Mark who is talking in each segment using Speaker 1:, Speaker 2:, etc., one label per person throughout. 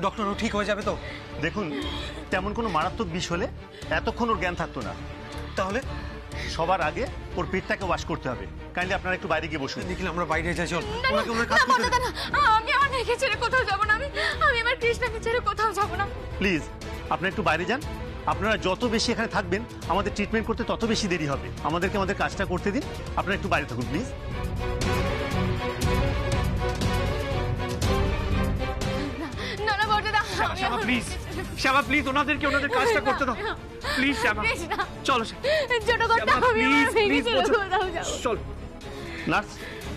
Speaker 1: Doctor ও ঠিক হয়ে যাবে তো?
Speaker 2: দেখুন, তেমন কোনো মারাত্মক বিষ হলে এতক্ষণ ওর জ্ঞান থাকতো না।
Speaker 1: তাহলে
Speaker 2: সবার আগে ওর পেটটাকে ওয়াশ করতে হবে। কাইন্ডলি আপনারা একটু বাইরে গিয়ে বসুন।
Speaker 1: নিখিল, আমরা বাইরে যাই, চল। ওনাকে ওনার কাজ করতে দে।
Speaker 3: আমি আমার মেয়েকে ছেড়ে কোথাও যাব না। আমি আমার কৃষ্ণাকে ছেড়ে কোথাও যাব না।
Speaker 2: প্লিজ আপনারা একটু বাইরে যান। আপনারা যত বেশি এখানে থাকবেন আমাদের ট্রিটমেন্ট করতে তত বেশি দেরি হবে। আমাদেরকে আমাদের কাজটা করতে দিন। আপনারা একটু বাইরে থাকুন প্লিজ।
Speaker 3: না না বড়দা,
Speaker 1: শ্যামা প্লিজ, শ্যামা প্লিজ, ওনাদেরকে ওনাদের কাজটা করতে দাও প্লিজ। শ্যামা চলো।
Speaker 3: ছোট করতে আমি আমার মেয়েকে ছেড়ে কোথাও যাব।
Speaker 1: চল।
Speaker 2: নার্স,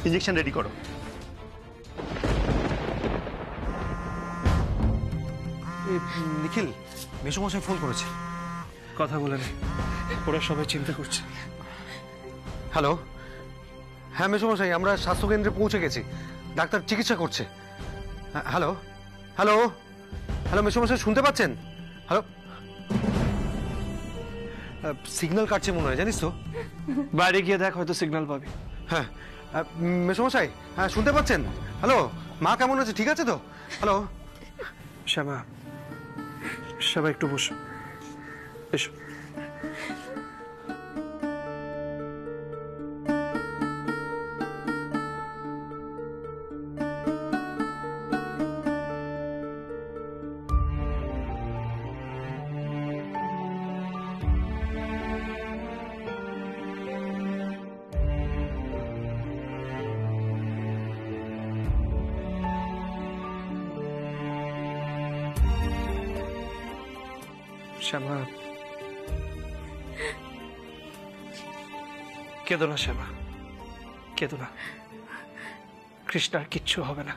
Speaker 2: ইনজেকশন রেডি করো।
Speaker 1: নিখিল, মেসোমশাই ফোন করেছে।
Speaker 4: কথা বলে নে, ওরা সবাই চিন্তা করছে।
Speaker 1: হ্যালো। হ্যাঁ মেসোমশাই, আমরা স্বাস্থ্যকেন্দ্রে পৌঁছে গেছি, ডাক্তার চিকিৎসা করছে। হ্যালো হ্যালো হ্যালো মেসোমশাই, শুনতে পাচ্ছেন? হ্যালো। সিগন্যাল কাটছে মনে হয়, জানিস তো।
Speaker 4: বাইরে গিয়ে দেখ, হয়তো সিগন্যাল পাবি।
Speaker 1: হ্যাঁ মেসোমশাই, হ্যাঁ শুনতে পাচ্ছেন? হ্যালো, মা কেমন আছে? ঠিক আছে তো? হ্যালো।
Speaker 4: শ্যামা, শ্যামা একটু বসো, এসো। শ্যামা, কেঁদো না শ্যামা, কেঁদো না। কৃষ্ণার কিচ্ছু হবে না।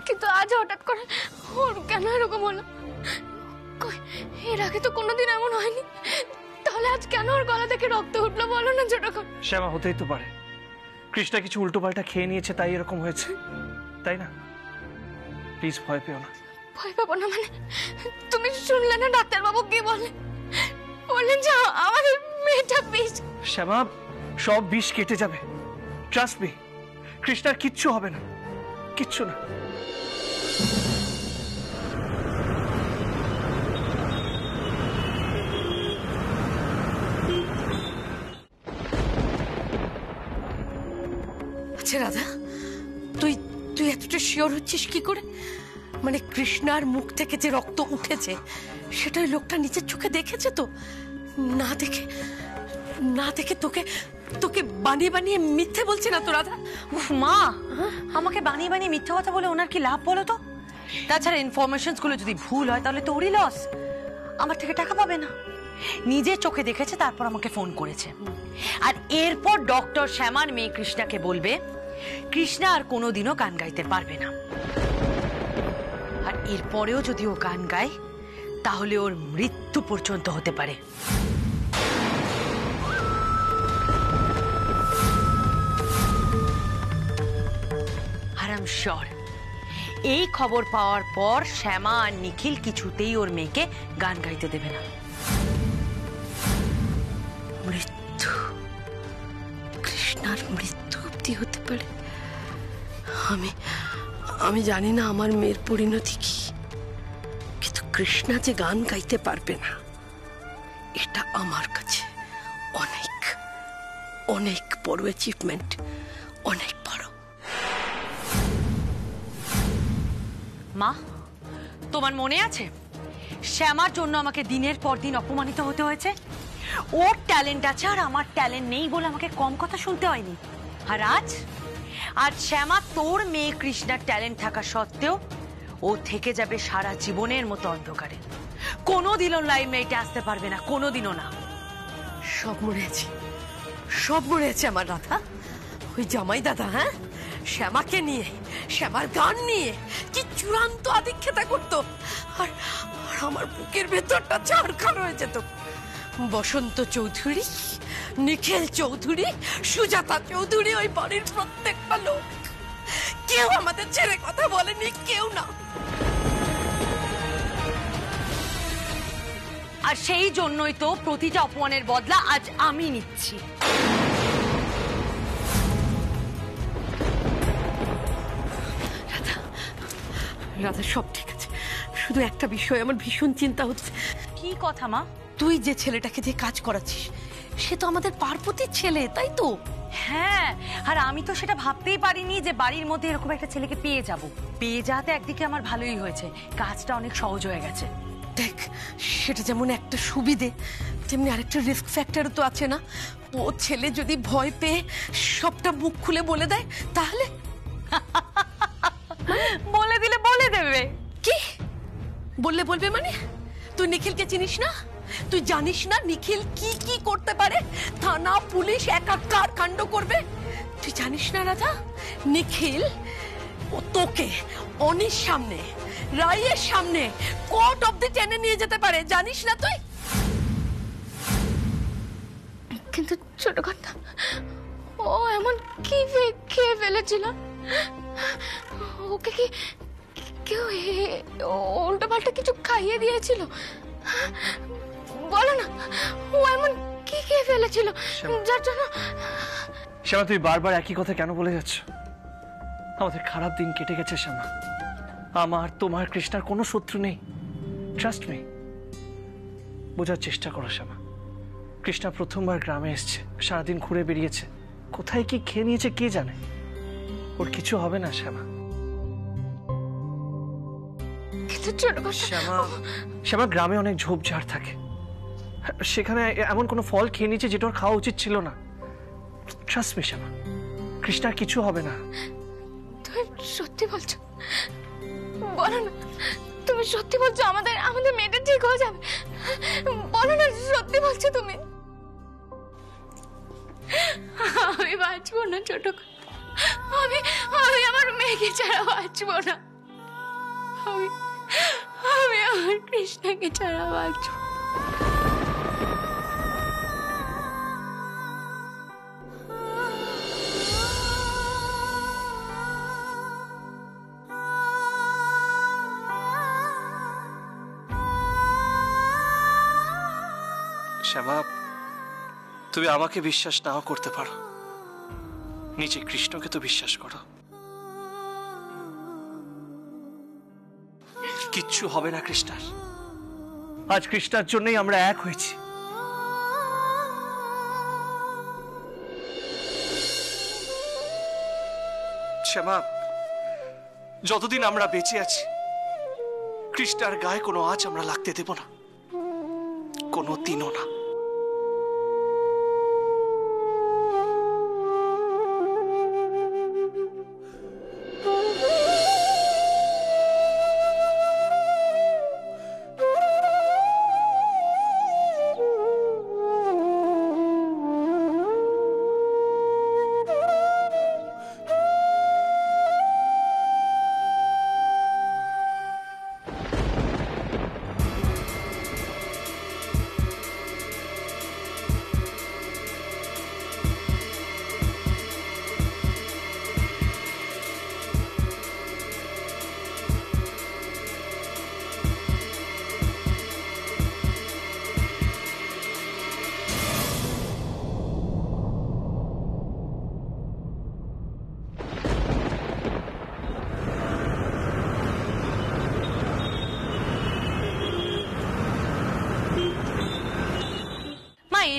Speaker 3: কিন্তু আজ হঠাৎ করে ওর কেন এরকম হলো? এর আগে তো কোনোদিন এমন হয়নি। তাহলে আজ কেন ওর গলা থেকে রক্ত উঠলো বলো না ছোট করে?
Speaker 4: শ্যামা, হতেই তো পারে কৃষ্ণা কিছু উল্টো পাল্টা খেয়ে নিয়েছে, তাই এরকম হয়েছে, তাই না? প্লিজ ভয় পেও না।
Speaker 3: ভয় পাবো না মানে? তুমি শুনলে না ডাক্তারবাবু কি বলেন? বললেন যে আমাদের মেয়েটা বিষ।
Speaker 4: শ্যামা, সব বিষ কেটে যাবে, ট্রাস্ট মি। কৃষ্ণার কিচ্ছু হবে না, কিচ্ছু না।
Speaker 5: আচ্ছা রাধা, তুই তুই এতটা শিওর হচ্ছিস কি করে? মানে কৃষ্ণার মুখ থেকে যে রক্ত উঠেছে সেটা ওই লোকটা নিজের চোখে দেখেছে তো? না দেখে তোকে তোকে বানিয়ে বানিয়ে মিথ্যে বলছে না তো রাধা?
Speaker 6: উফ মা, আমাকে বানিয়ে বানিয়ে মিথ্যে কথা বলে ওনার কি লাভ বলো তো? তাছাড়া ইনফরমেশনস গুলো যদি ভুল হয় তাহলে তো ওরই লস, আমার থেকে টাকা পাবে না। নিজের চোখে দেখেছে, তারপর আমাকে ফোন করেছে। আর এরপর ডক্টর শ্যামার মেয়ে কৃষ্ণাকে বলবে কৃষ্ণা আর কোনোদিনও গান গাইতে পারবে না। আর এরপরেও যদি ও গান গায় তাহলে ওর মৃত্যু পর্যন্ত হতে পারে। আর আই এম শিওর এই খবর পাওয়ার পর শ্যামা আর নিখিল কিছুতেই ওর মেয়েকে গান গাইতে দেবে না।
Speaker 5: মৃত্যু, কৃষ্ণার মৃত্যু অবধি হতে পারে। আমি জানি না আমার মেয়ের পরিণতি কি, কিন্তু কৃষ্ণা যে গান গাইতে পারবে না এটা আমার কাছে অনেক অনেক বড় অ্যাচিভমেন্ট, অনেক বড়।
Speaker 6: মা, তোমার মনে আছে শ্যামার জন্য আমাকে দিনের পর দিন অপমানিত হতে হয়েছে? ওর ট্যালেন্ট আছে আর আমার ট্যালেন্ট নেই বলে আমাকে কম কথা শুনতে হয়নি। আর আজ শ্যামা তোর মেয়ে কৃষ্ণার ট্যালেন্ট থাকা সত্ত্বেও ও থেকে যাবে সারা জীবনের মতো অন্ধকারে, কোনোদিনও লাইমলাইটে আসতে পারবে না, কোনোদিনও না।
Speaker 5: সব মরে আছে, সব মরে আছে আমার রাধা। ওই জামাই দাদা, হ্যাঁ, শ্যামাকে নিয়ে, শ্যামার গান নিয়ে কি চূড়ান্ত আদিক্ষেতা করতো। আর আমার বুকের ভেতরটা ঝাড়খান হয়ে যেত। বসন্ত চৌধুরী, নিখিল চৌধুরী, সুজাতা চৌধুরী, ওই বাড়ির প্রত্যেকটা লোক, কেউ আমাদের ছেড়ে কথা বলেনি, কেউ না।
Speaker 6: আর সেই জন্যই তো প্রতিটা অপমানের বদলা আজ আমি নিচ্ছি।
Speaker 5: রাধা, সব ঠিক আছে, শুধু একটা বিষয় আমার ভীষণ চিন্তা হচ্ছে।
Speaker 6: কি কথা মা?
Speaker 5: তুই যে ছেলেটাকে দিয়ে কাজ করাচ্ছিস সে তো আমাদের পার্বতীর ছেলে, তাই তো?
Speaker 6: হ্যাঁ, আর আমি তো সেটা ভাবতেই পারিনি যে বাড়ির মধ্যে এরকম একটা ছেলেকে পেয়ে যাব। পেয়ে যাতে একদিকে আমার ভালোই হয়েছে, কাজটা অনেক সহজ হয়ে গেছে।
Speaker 5: দেখ, সেটা যেমন একটা সুবিধে, তেমনি আরেকটা রিস্ক ফ্যাক্টরও তো আছে না? ও ছেলে যদি ভয় পেয়ে সবটা মুখ খুলে বলে দেয় তাহলে?
Speaker 6: বলে দিলে বলে দেবে।
Speaker 5: কি বললে বলবে মানে? তুই নিখিলকে চিনিস না? তুই জানিস না নিখিল কি কি করতে পারে? থানা পুলিশ একাকার কাণ্ড করবে। তুই জানিস না রাধা, নিখিল ও তোকে অনির সামনে, রায়ের সামনে কোর্ট অব্দি টেনে নিয়ে যেতে পারে, জানিস না তুই?
Speaker 3: কিন্তু ছোট কর্তা, ও এমন কি খেয়ে ফেলেছিল? ওকে কি কেউ উল্টো পাল্টা কিছু খাইয়ে দিয়েছিল? বলো না, ও এমন কি খেয়ে ফেলেছিল যার জন্য?
Speaker 4: শ্যামা, তুই বারবার একই কথা কেন বলে যাচ্ছ? আমাদের খারাপ দিন কেটে গেছে শ্যামা। আমার, তোমার, কৃষ্ণার কোনো শত্রু নেই। Trust me. বোঝার চেষ্টা করো শ্যামা। কৃষ্ণা প্রথমবার গ্রামে এসছে, সারাদিন ঘুরে বেরিয়েছে, কোথায় কি খেয়ে নিয়েছে কে জানে। ওর কিছু হবে না শ্যামা।
Speaker 3: কিন্তু ছোট কর্তা,
Speaker 4: শ্যামা, গ্রামে অনেক ঝোপঝাড় থাকে, সেখানে এমন কোনো ফল খেয়ে নিয়েছে যেটা ওর খাওয়া উচিত ছিল না। ট্রাস্ট মি শ্যামা, কৃষ্ণার কিছু হবে না।
Speaker 3: তুমি সত্যি বলছো? বলো না, তুমি সত্যি বলছো আমাদের আমাদের মেয়েটা ঠিক হয়ে যাবে? বলো না, সত্যি বলছো তুমি? আমি বাঁচবো না ছোট কর্তা, আমি আমি আমার মেয়েকে ছাড়া বাঁচবো না। আমি আমি আমার কৃষ্ণকে ছাড়া বাঁচবো।
Speaker 4: শ্যামা, তুমি আমাকে বিশ্বাস নাও করতে পারো, নিজে কৃষ্ণকে তো বিশ্বাস করো। কিচ্ছু হবে না কৃষ্ণার। আজ কৃষ্ণার জন্যই আমরা এক হয়েছি। শ্যামা, যতদিন আমরা বেঁচে আছি কৃষ্ণার গায়ে কোনো আঁচ আমরা লাগতে দেব না, কোনো দিনও না।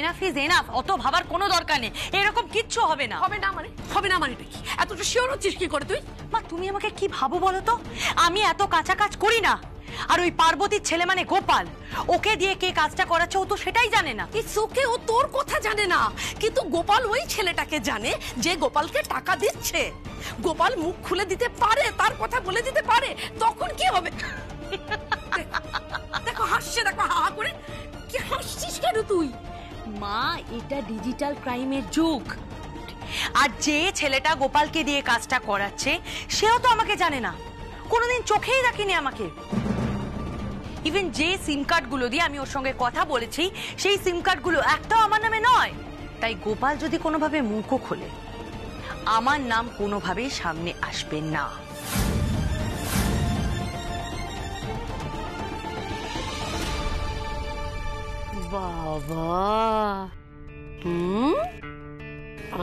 Speaker 6: এনাফ ইজ এনাফ, অত ভাবার কোনো দরকার নেই, এরকম কিচ্ছু হবে না।
Speaker 5: হবে না মানে? হবে না মানে কি? এতটা শিওর হচ্ছিস কি করে তুই?
Speaker 6: মা, তুমি আমাকে কি ভাবো বলো তো? আমি এত কাঁচা কাজ করি না, আর ওই পার্বতীর ছেলে মানে গোপাল, ওকে দিয়ে কে কাজটা করাচ্ছে ও তো সেটাই জানে না।
Speaker 5: ইটস ওকে, ও তোর কথা জানে না, কিন্তু গোপাল ওই ছেলেটাকে জানে যে গোপালকে টাকা দিচ্ছে। গোপাল মুখ খুলে দিতে পারে, তার কথা বলে দিতে পারে, তখন কি হবে? দেখো হাসছে, দেখো হা হা করে। কি হাসছিস কেন তুই?
Speaker 6: মা, এটা ডিজিটাল ক্রাইমের যুগ, আর যে ছেলেটা গোপালকে দিয়ে কাজটা করাচ্ছে সেও তো আমাকে জানে না, কোনোদিন চোখেই দেখেনি আমাকে। ইভেন যে সিম কার্ডগুলো দিয়ে আমি ওর সঙ্গে কথা বলেছি সেই সিম কার্ডগুলো একটাও আমার নামে নয়। তাই গোপাল যদি কোনোভাবে মুখও খোলে, আমার নাম কোনোভাবেই সামনে আসবে না।
Speaker 5: বাবা,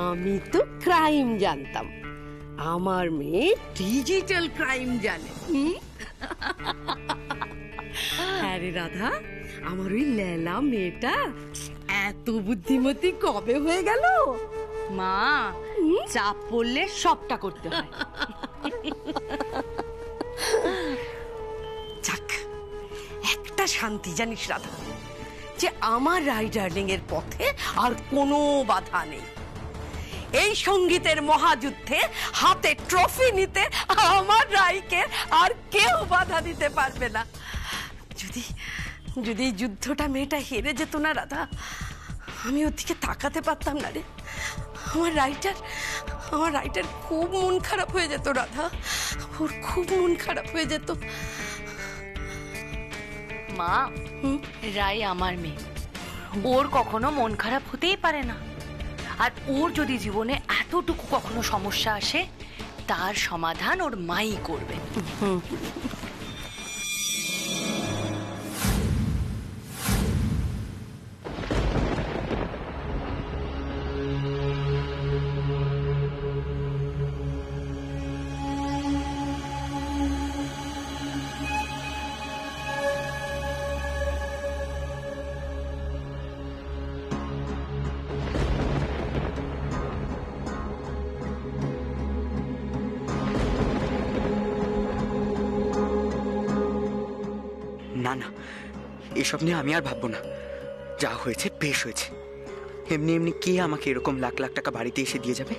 Speaker 5: আমি তো ক্রাইম জানতাম, আমার মেয়ে ডিজিটাল ক্রাইম জানে। হ্যাঁ রে রাধা, আমার ওই লেলা মেয়েটা এত বুদ্ধিমতী কবে হয়ে গেল?
Speaker 6: মা, চাপ পড়লে সবটা করতে হয়।
Speaker 5: যাক, একটা শান্তি জানিস রাধা, যে আমার রাই ডার্লিং এর পথে আর কোনো বাধা নেই। এই সঙ্গীতের মহাযুদ্ধে হাতে ট্রফি নিতে আমার রাইকে আর কেউ বাধা দিতে পারবে না। যদি যদি এই যুদ্ধটা মেয়েটা হেরে যেত না রাধা, আমি ওর দিকে তাকাতে পারতাম না রে। আমার রাইটার খুব মন খারাপ হয়ে যেত রাধা, ওর খুব মন খারাপ হয়ে যেত।
Speaker 6: মা, রাই আমার মেয়ে, ওর কখনো মন খারাপ হতেই পারে না। আর ওর যদি জীবনে এতটুকু কখনো সমস্যা আসে, তার সমাধান ওর মাই করবে।
Speaker 7: না না, এসব নিয়ে আমি আর ভাববো না। যা হয়েছে বেশ হয়েছে। এমনি এমনি কে আমাকে এরকম লাখ লাখ টাকা বাড়িতে এসে দিয়ে যাবে?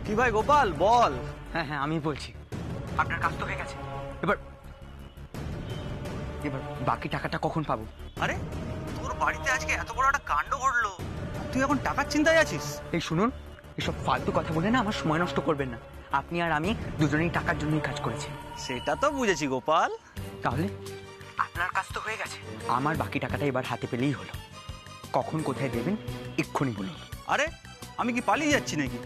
Speaker 8: কি ভাই গোপাল, বল।
Speaker 7: হ্যাঁ হ্যাঁ, আমি বলছি। আপনার কাজ তো হয়ে গেছে, এবার এবার বাকি টাকাটা কখন পাবো?
Speaker 8: আরে তোর বাড়িতে আজকে এত বড় একটা কাণ্ড ঘটলো, তুই এখন টাকার চিন্তায় আছিস?
Speaker 7: এই শুনুন, এসব ফালতু কথা বলে না আমার সময় নষ্ট করবেন না। আপনি আর আমি দুজনেই টাকার জন্যই কাজ করেছি।
Speaker 8: সেটা তো বুঝেছি গোপাল।
Speaker 7: তাহলে আপনার কাজ তো হয়ে গেছে, আমার বাকি টাকাটা এবার হাতে পেলেই হলো। কখন কোথায় দেবেন এক্ষুনি বলুন।
Speaker 8: আরে আমি কি পালিয়ে যাচ্ছি নাকি?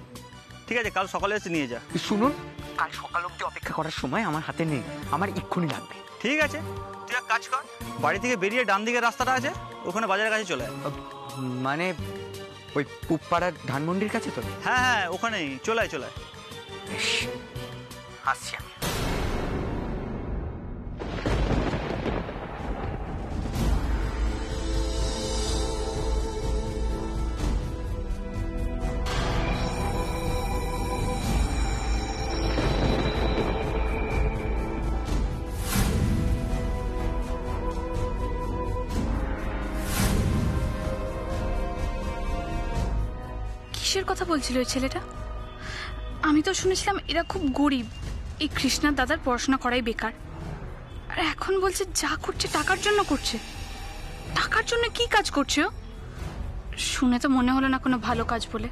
Speaker 8: ঠিক আছে, কাল সকালে এসে নিয়ে যা।
Speaker 7: শুনুন, কাল সকাল অবধি অপেক্ষা করার সময় আমার হাতে নেই, আমার এক্ষুনি লাগবে।
Speaker 8: ঠিক আছে, তুই এক কাজ কর, বাড়ি থেকে বেরিয়ে ডান দিকের রাস্তাটা আছে, ওখানে বাজারের কাছে চলে আয়।
Speaker 7: মানে ওই পুবপাড়ার ধানমন্ডির কাছে তো?
Speaker 8: হ্যাঁ হ্যাঁ, ওখানেই চলে আয় চলে আয়।
Speaker 7: বেশ, আসছি আমি।
Speaker 3: কিসের কথা বলছিল ওই ছেলেটা? আমি তো শুনেছিলাম এরা খুব গরিব, এই কৃষ্ণার দাদার পড়াশোনা করাই বেকার। আর এখন বলছে যা করছে টাকার জন্য করছে। টাকার জন্য কি কাজ করছে ও? শুনে তো মনে হলো না কোনো ভালো কাজ বলে।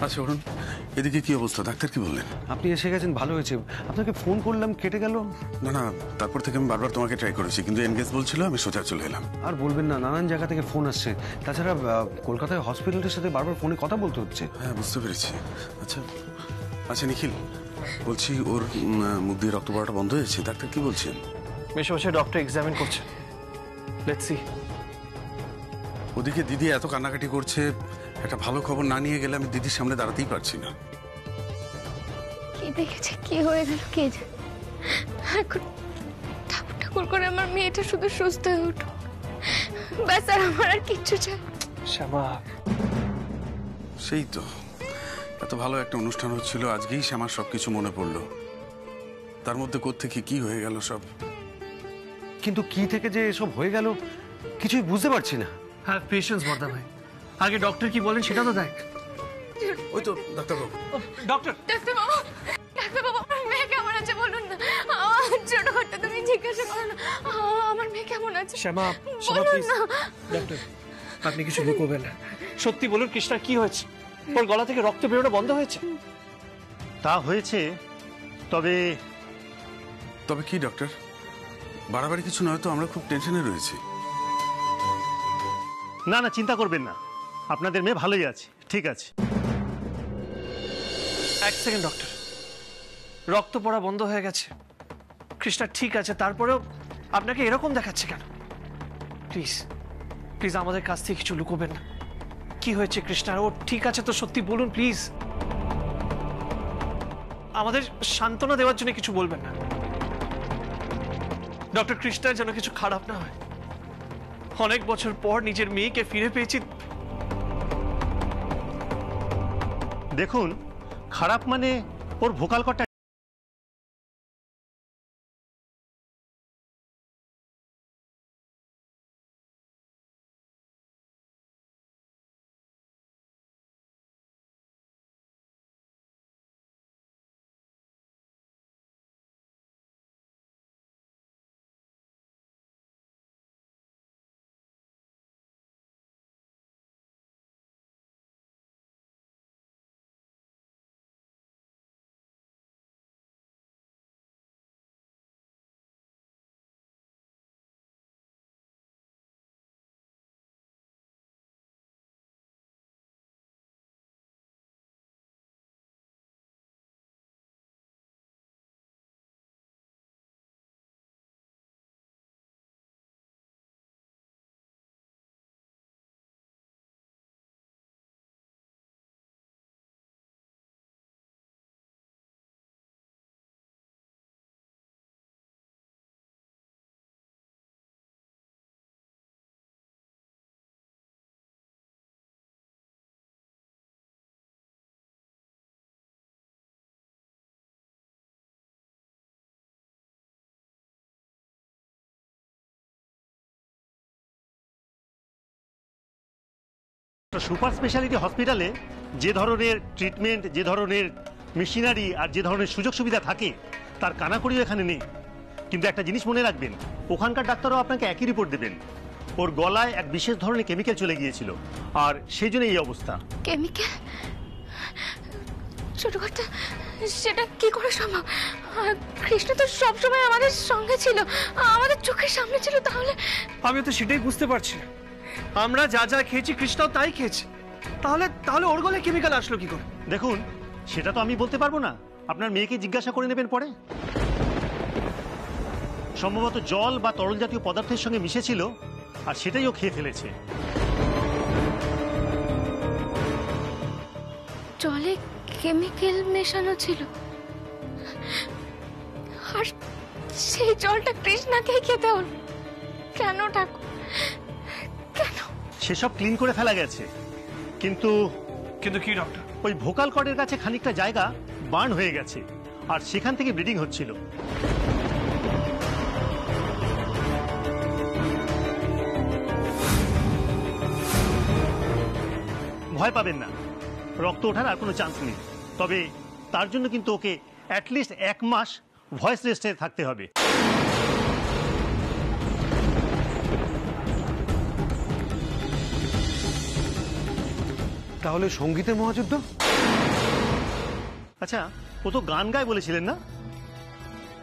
Speaker 9: আচ্ছা অরুণ, এদিকে কি অবস্থা? ডাক্তার কি বললেন?
Speaker 1: আপনি এসে গেছেন, ভালো হয়েছে। আপনাকে ফোন করলাম, কেটে গেল।
Speaker 9: না না, তারপর থেকে আমি বারবার তোমাকে ট্রাই করেছি, কিন্তু এনগেজ বলছিল, আমি সোজা চলে এলাম।
Speaker 1: আর বলবেন না, নানান জায়গা থেকে ফোন আসছে। তাছাড়া কলকাতায় হসপিটালের সাথে বারবার ফোনে কথা বলতে হচ্ছে।
Speaker 9: হ্যাঁ, বুঝতে পেরেছি। আচ্ছা আচ্ছা নিখিল, বলছি ওর মুখ দিয়ে রক্ত পড়াটা বন্ধ হয়েছে। ডাক্তার কি বলছেন?
Speaker 4: মেশামশাই ডক্টর এক্সামিন করছে, লেটস সি।
Speaker 9: ওদিকে দিদি এত কান্নাকাটি করছে, একটা ভালো খবর না নিয়ে গেলে আমি দিদির সামনে দাঁড়াতেই পারছি না।
Speaker 3: কি দেখেছে, কি হয়ে গেল কে জানে। এখন ঠাকুর ঠাকুর করে আমার মেয়েটা শুধু সুস্থ হয়ে উঠুক, ব্যাস, আর আমার আর কিচ্ছু চাই।
Speaker 4: শ্যামা,
Speaker 9: সেই তো, এত ভালো একটা অনুষ্ঠান হচ্ছিল, আজকেই শ্যামার সবকিছু মনে পড়লো। তার মধ্যে কোত্থেকে কি হয়ে গেল সব।
Speaker 1: কিন্তু কি থেকে যে এসব হয়ে গেল কিছুই বুঝতে পারছি না।
Speaker 4: হ্যাভ পেশেন্স বর্দা ভাই, আগে ডক্টর কি বলেন সেটা তো দেখ।
Speaker 9: ওই তো ডাক্তারবাবু।
Speaker 4: ডক্টর,
Speaker 3: ডাক্তারবাবু, ডাক্তারবাবু, আমার মেয়ে কেমন আছে বলুন না। ছোট ঘরটা তুমি জিজ্ঞাসা করো না, আমার মেয়ে কেমন আছে।
Speaker 4: শ্যামা, শ্যামা প্লিজ। ডক্টর, আপনি কিছু লুকোবেন না, সত্যি বলুন কৃষ্ণার কি হয়েছে? ওর গলা থেকে রক্ত বেরোনো বন্ধ হয়েছে?
Speaker 2: তা হয়েছে, তবে
Speaker 9: তবে কি ডক্টর? বাড়াবাড়ি কিছু নয় তো, আমরা খুব টেনশনে রয়েছি।
Speaker 2: না না, চিন্তা করবেন না, আপনাদের মেয়ে ভালোই আছে, ঠিক আছে।
Speaker 4: এক সেকেন্ড ডক্টর, রক্ত পড়া বন্ধ হয়ে গেছে, কৃষ্ণা ঠিক আছে, তারপরেও আপনাকে এরকম দেখাচ্ছে কেন? প্লিজ প্লিজ আমাদের কাছ থেকে কিছু লুকোবেন না। কি হয়েছে কৃষ্ণার? ও ঠিক আছে তো সত্যি বলুন প্লিজ। আমাদের সান্ত্বনা দেওয়ার জন্য কিছু বলবেন না। ডক্টর, কৃষ্ণার যেন কিছু খারাপ না হয়। অনেক বছর পর নিজের মেয়েকে ফিরে পেয়েছি।
Speaker 2: দেখুন, খারাপ মানে ওর ভোকাল কর্ডটা সুপার স্পেশালিটি হসপিটালে যে ধরনের ট্রিটমেন্ট, যে ধরনের মেশিনারি আর যে ধরনের সুযোগ সুবিধা থাকে তার কানাকড়িও এখানে নেই। কিন্তু একটা জিনিস মনে রাখবেন, ওখানকার ডাক্তারও আপনাকে একই রিপোর্ট দেবেন, ওর গলায় এক বিশেষ ধরনের কেমিক্যাল চলে গিয়েছিল, আর সেই জন্য এই অবস্থা।
Speaker 3: কেমিক্যাল? ছোটখাটো, সেটা কি করে সম্ভব? কৃষ্ণ তো সবসময় আমাদের সঙ্গে ছিল, আমাদের চোখের সামনে ছিল, তাহলে?
Speaker 4: আমি তো সেটাই বুঝতে পারছি না। আমরা যা যা খেয়েছি কৃষ্ণাও তাই খেয়েছে, তাহলে তাহলে ওর গলায় কেমিক্যাল আসলো কি করে?
Speaker 2: দেখুন, সেটা তো আমি বলতে পারবো না, আপনার মেয়েকে জিজ্ঞাসা করে নেবেন পরে। সম্ভবত জল বা তরল জাতীয় পদার্থের সঙ্গে মিশেছিল, আর সেটাই ও খেয়ে ফেলেছে।
Speaker 3: জলে কেমিক্যাল মেশানো ছিল, আর সেই জলটা কৃষ্ণাকে খেতে হলো কেন ঠাকুর? কেন?
Speaker 2: সেসব ক্লিন করে ফেলা গেছে, কিন্তু
Speaker 4: কিন্তু কি ডক্টর?
Speaker 2: ওই ভোকাল কর্ডের কাছে খানিকটা জায়গা বার্ন হয়ে গেছে, আর সেখান থেকে ব্লিডিং হচ্ছিল। ভয় পাবেন না, রক্ত ওঠার আর কোনো চান্স নেই, তবে তার জন্য কিন্তু ওকে অ্যাটলিস্ট 1 মাস ভয়েস রেস্টে থাকতে হবে।
Speaker 1: তাহলে সঙ্গীতের মহাযুদ্ধ?
Speaker 2: আচ্ছা, ও তো গান গায় বলেছিলেন না?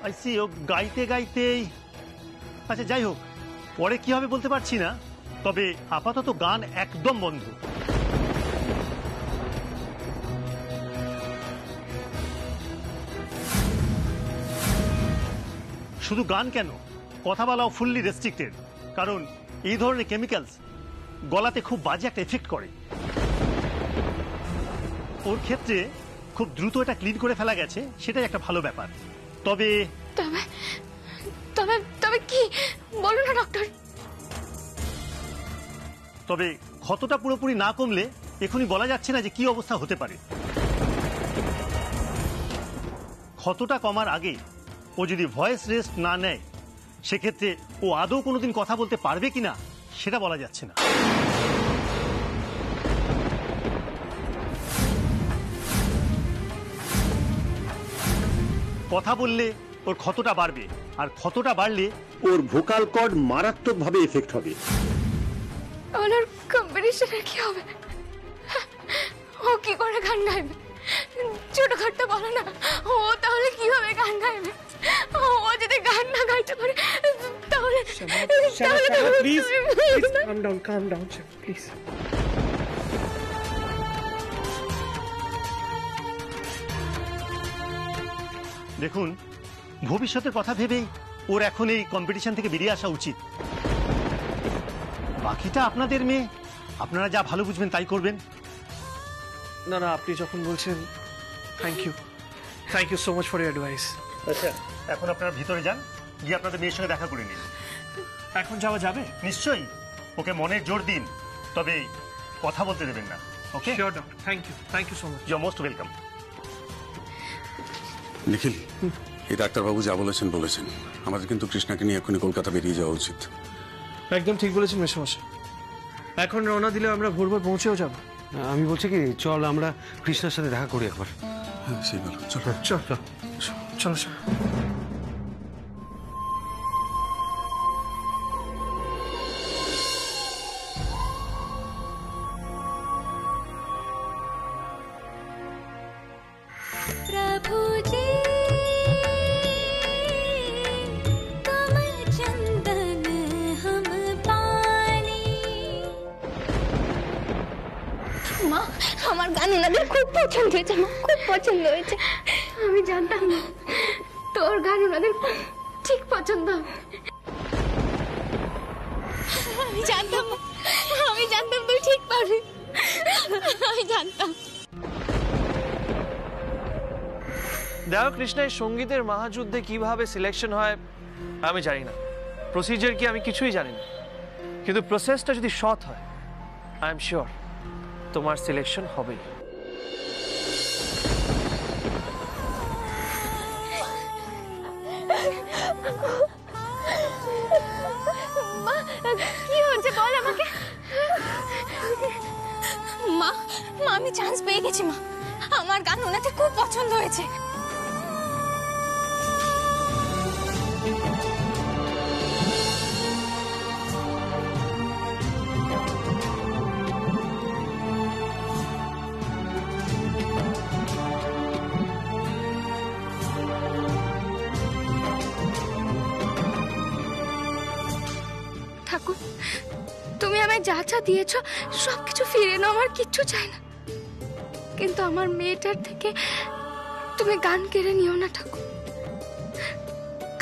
Speaker 2: আইসি, ও গাইতে গাইতেই, আচ্ছা যাই হোক, পরে কি হবে বলতে পারছি না, তবে আপাতত গান একদম বন্ধ। শুধু গান কেন, কথা বলাও ফুললি রেস্ট্রিক্টেড, কারণ এই ধরনের কেমিক্যালস গলাতে খুব বাজে একটা এফেক্ট করে। ওর ক্ষেত্রে খুব দ্রুত এটা ক্লিন করে ফেলা গেছে, সেটাই একটা ভালো ব্যাপার। তবে
Speaker 3: তবে তবে তবে কি বলুন না ডক্টর?
Speaker 2: তবে ক্ষতটা পুরোপুরি না কমলে এখনই বলা যাচ্ছে না যে কি অবস্থা হতে পারে। ক্ষতটা কমার আগে ও যদি ভয়েস রেস্ট না নেয়, সেক্ষেত্রে ও আদৌ কোনোদিন কথা বলতে পারবে কিনা সেটা বলা যাচ্ছে না। কথা বললে ওর ক্ষতটা বাড়বে, আর ক্ষতটা বাড়লে
Speaker 10: ওর ভোকাল কর্ড মারাত্মকভাবে এফেক্ট হবে।
Speaker 3: ওনার কম্পিটিশনের কি হবে? ও কি করে গান গাইবে? ছোটখাটো বলো না, ও তাহলে কিভাবে গান গাইবে? ও যদি গান না গাইতে পারে তাহলে
Speaker 4: প্লিজ কাম ডাউন প্লিজ।
Speaker 2: দেখুন, ভবিষ্যতের কথা ভেবেই ওর এখন এই কম্পিটিশন থেকে বেরিয়ে আসা উচিত। বাকিটা আপনাদের মেয়ে, আপনারা যা ভালো বুঝবেন তাই করবেন।
Speaker 4: না না, আপনি যখন বলছেন, thank you so much for your advice.
Speaker 2: আচ্ছা, এখন আপনারা ভিতরে যান, গিয়ে আপনাদের মেয়ের সঙ্গে দেখা করে নিন।
Speaker 4: এখন যাওয়া যাবে?
Speaker 2: নিশ্চয়ই, ওকে মনের জোর দিন, তবে কথা বলতে দেবেন না। Okay?
Speaker 4: Sure doctor, thank you so much.
Speaker 2: You are most welcome.
Speaker 9: Nikhil, এই ডাক্তারবাবু যা বলেছেন আমাদের কিন্তু কৃষ্ণাকে নিয়ে এক্ষুনি কলকাতা বেরিয়ে যাওয়া উচিত।
Speaker 4: একদম ঠিক বলেছেন মেসমশাই, এখন রওনা দিলে আমরা ভোরভোর পৌঁছেও যাব।
Speaker 1: আমি বলছি কি, চল আমরা কৃষ্ণার সাথে দেখা করি একবার।
Speaker 9: হ্যাঁ, সেই ভালো, চলো
Speaker 4: চলো চলো চলো।
Speaker 11: प्रभु जी कमल चंदन हम पानी।
Speaker 12: মা, আমার গান ওনাদের খুব পছন্দ হয়েছে, মা খুব পছন্দ হয়েছে। আমি জানতাম না তোর গান ওনাদের ঠিক পছন্দ হবে। আমি জানতাম তুই ঠিক পারবি, আমি জানতাম।
Speaker 4: দেখো কৃষ্ণা, এই সঙ্গীতের মহাযুদ্ধে কিভাবে সিলেকশন হয় আমি জানি না, প্রসিজার কি আমি কিছুই জানি না, কিন্তু প্রসেসটা যদি সৎ হয় আই এম শিওর তোমার সিলেকশন হবেই।
Speaker 12: মা, কি হচ্ছে বল আমাকে। মা, আমি চান্স পেয়ে গেছি। মা, আমার গান ওনাদের খুব পছন্দ হয়েছে। ঠাকুর, তুমি আমায় যা যা দিয়েছ সবকিছু ফিরে নাও, আমার কিচ্ছু চাই না, কিন্তু আমার মেয়েটার থেকে তুমি গান কেড়ে নিও না ঠাকুর।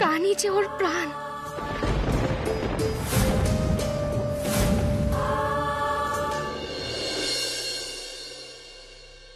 Speaker 12: গানই যে ওর প্রাণ।